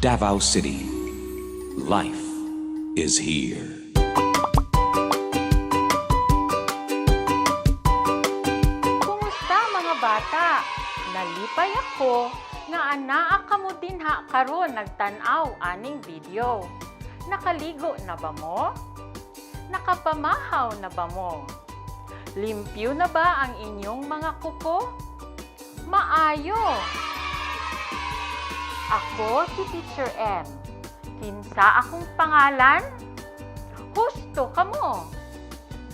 Davao City. Life is here. Kumusta mga bata? Nalipay ako nga anaa kamo dinha karon nagtan-aw aning video. Nakaligo na ba mo? Nakapamahaw na ba mo? Limpyo na ba ang inyong mga kuko? Maayo! Ako si Teacher M. Kinsa akong pangalan? Husto kamo!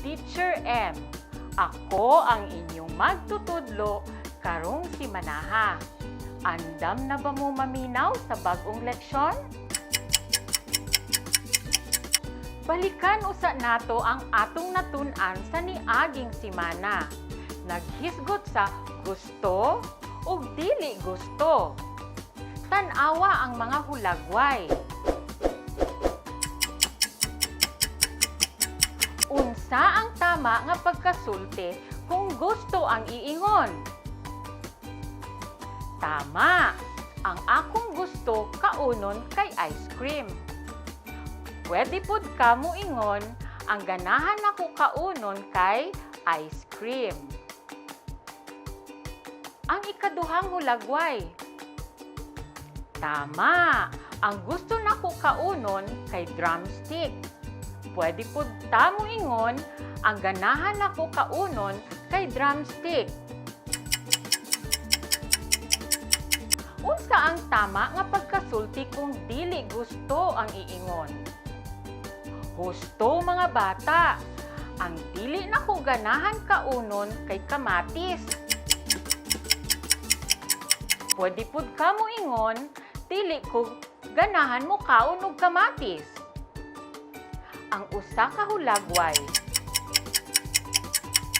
Teacher M. Ako ang inyong magtutudlo karong si Manaha. Andam na ba mo maminaw sa bagong leksyon? Balikan usa nato ang atong natun-an sa niaging simana. Naghisgot sa gusto ug dili gusto. Tan-awa ang mga hulagway. Unsa ang tama nga pagkasulti kung gusto ang iingon? Tama! Ang akong gusto kaunon kay ice cream. Pwede pod ka mo ingon, ang ganahan ako kaunon kay ice cream. Ang ikaduhang hulagway. Tama! Ang gusto nako kaunon kay drumstick. Pwede pod ta mo ingon, ang ganahan nako kaunon kay drumstick. Unsa ang tama nga pagkasulti kung dili gusto ang iingon? Husto mga bata, ang dili nako ganahan kaunon kay kamatis. Pwede pod ka mo ingon, dili ko ganahan mo kaon og kamatis. Ang usa ka hulagway.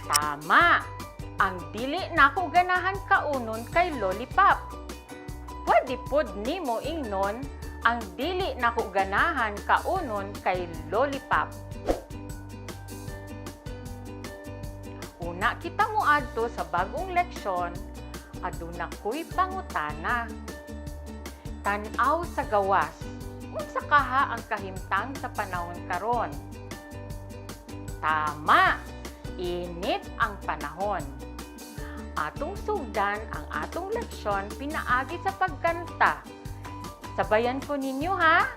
Tama! Ang dili nako ganahan kaunon kay lollipop. Pwede pod nimo ingnon, ang dili nako ganahan kaunon kay lollipop. Una kita moadto sa bagong leksyon, aduna ko'y pangutana. Tan-aw sa gawas, unsa kaha ang kahimtang sa panahon karon? Tama! Init ang panahon. Atong sugdan ang atong leksyon pinaagi sa pagkanta. Sabayan ko ninyo ha!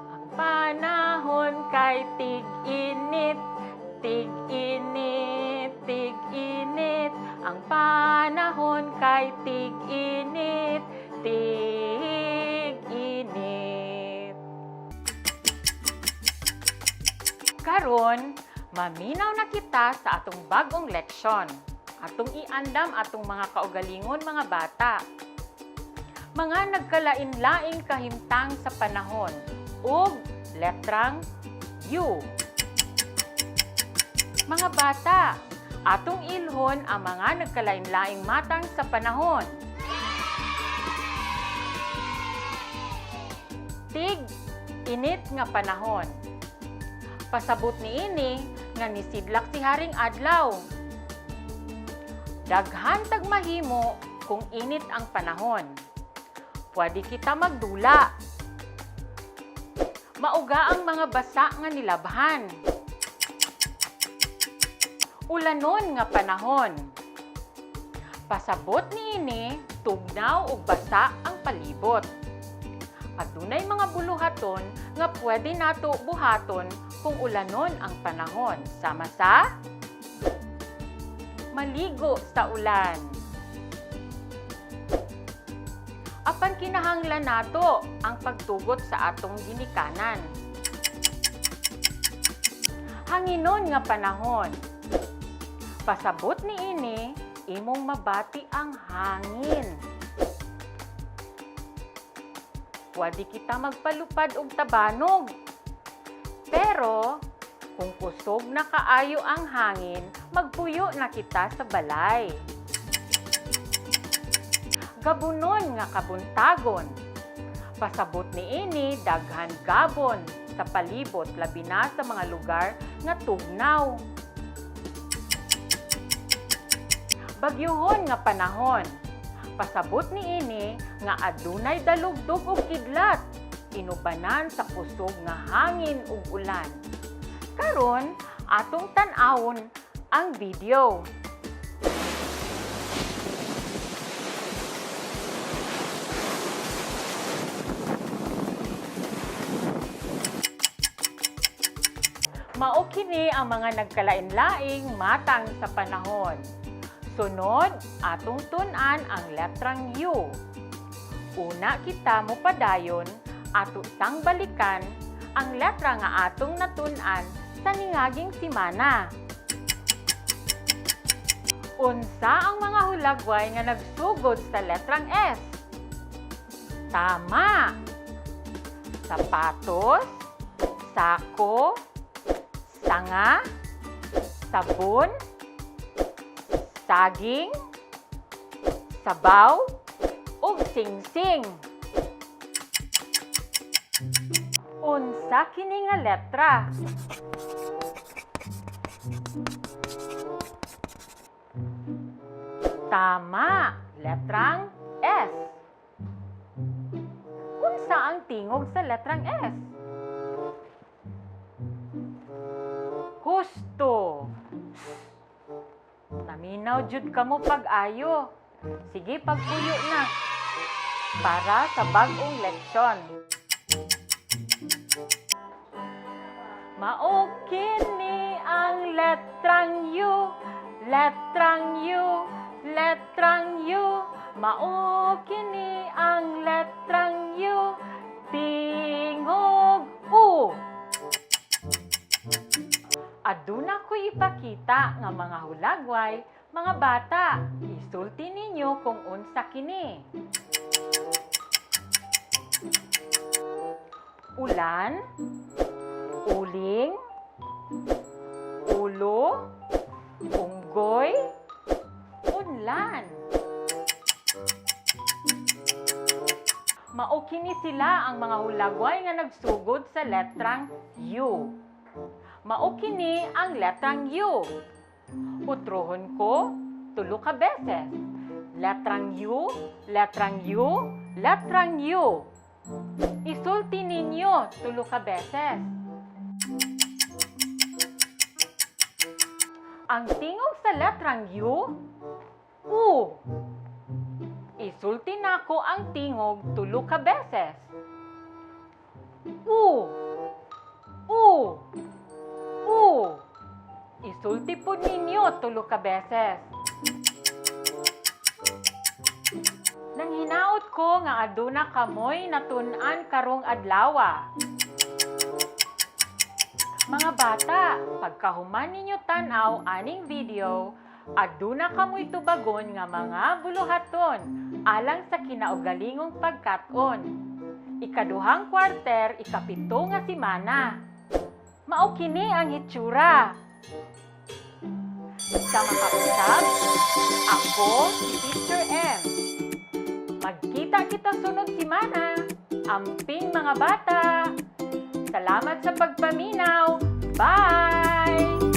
Ang panahon kay tig-init, tig-init, tig-init. Ang panahon kay tig-init, tig-init. Karon, maminaw na kita sa atong bagong leksyon. Atong iandam atong mga kaugalingon mga bata. Mga nagkalain-laing kahimtang sa panahon ug letrang U. Mga bata, atong ilhon ang mga nagkalain-laing matang sa panahon. Tig, init nga panahon. Pasabot niini nga nisidlak si Haring Adlaw. Daghan tag mahimo kung init ang panahon. Pwede kita magdula. Mauga ang mga basa nga nilabhan. Ulanon nga panahon. Pasabot niini, tugnaw ug basa ang palibot. Adunay mga buluhaton nga pwede nato buhaton kung ulanon ang panahon. Sama sa maligo sa ulan. Apan kinahanglan nato ang pagtugot sa atong ginikanan. Hanginon nga panahon. Pasabot niini, imong mabati ang hangin. Pwede kita magpalupad og tabanog. Pero, kung kusog na kaayo ang hangin, magpuyo na kita sa balay. Gabunon nga kabuntagon. Pasabot niini, daghan gabon sa palibot, labi na sa mga lugar nga tugnaw. Bagyuhon nga panahon. Pasabot niini nga adunay dalugdog ug kidlat. Inubanan sa kusog nga hangin ug ulan. Karon, atong tan-awon ang video. Mao kini ang mga nagkalain-laing matang sa panahon. Sunod, atong tun-an ang letrang U. Una kita mo padayon, ato sang balikan ang letra nga atong natun-an sa ningaging simana. Unsa ang mga hulagway nga nagsugod sa letrang S? Tama! Sapatos, sako, tanga, sabon, saging, sabaw, ug singsing. Unsa kini nga letra? Tama, letrang S. Unsa ang tingog sa letrang S? Husto. Naminaw jud kamo pag-ayo. Sige, pagpuyo na. Para sa bag-ong leksyon. Mao kini ang letrang U, letrang U, letrang U. Mao kini ang letrang U, tingog U. Aduna ko ipakita nga mga hulagway, mga bata. Isulti ninyo kung unsa kini. Ulan, uling, ulo, unggoy, unlan. Mao kini sila ang mga hulagway nga nagsugod sa letrang U. Mao kini ang letrang U. Utrohon ko, tulo ka beses. Letrang U, letrang U, letrang U. Isulti ninyo tulo ka beses. Ang tingog sa letrang U, U. Isulti nako ang tingog tulo ka beses. U. U. U. Isulti po ninyo tulo ka beses. Nang hinaot ko nga aduna kamoy natun-an karong adlawa. Mga bata, pagkahuman ninyo tanaw aning video, aduna kamoy tubagon nga mga buluhaton alang sa kinaugalingong pagkat-on. Ikaduhang kwarter, ikapito nga simana. Mao kini ang hitsura. Sa makausap, ako si Teacher M. Magkita kita sunod simana. Amping mga bata. Salamat sa pagpaminaw. Bye!